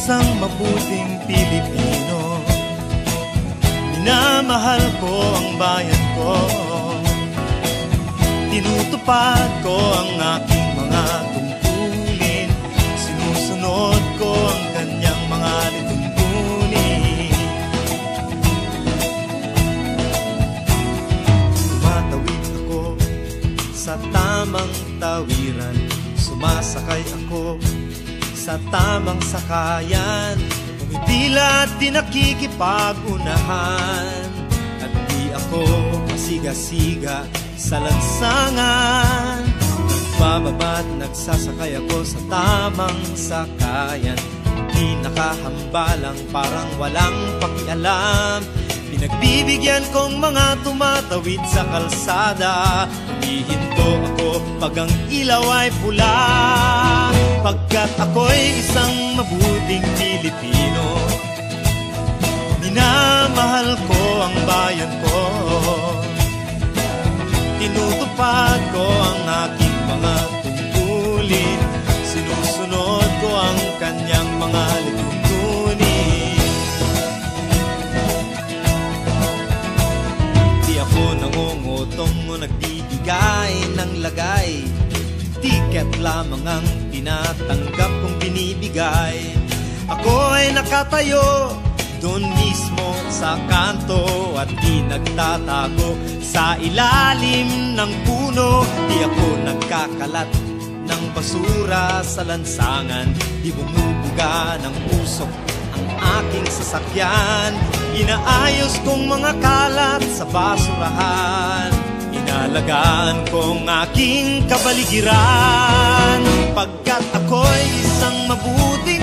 isang mabuting Pilipino. Minamahal ko ang bayan ko, tinutupad ko ang aking mga tungkulin, sinusunod ko ang kanyang mga lituntunin. Tumatawid ako sa tamang tawiran, sumasakay ako sa tamang sakayan, pumipila at di nakikipag-unahan, at di ako pasiga-siga sa lansangan. Nagbababa at nagsasakay ako sa tamang sakayan, di nakahambalang parang walang pakialam. Pinagbibigyan kong mga tumatawid sa kalsada, humihinto ako pag ang ilaw ay pula, pagkat ako'y isang mabuting Pilipino. Minamahal ko ang bayan ko, tinutupad ko ang aking mga tungkulin, sinusunod ko ang kanyang mga lituntunin. Di ako nangungutong o nagbibigay ng lagay, tiket lamang ang tinatanggap kong binibigay. Ako ay nakatayo doon mismo sa kanto at di nagtatago sa ilalim ng puno. Di ako nagkakalat ng basura sa lansangan, di bumubuga ng usok ang aking sasakyan. Inaayos kong mga kalat sa basurahan, inalagaan kong aking kabaligiran, pagkat ako'y isang mabuti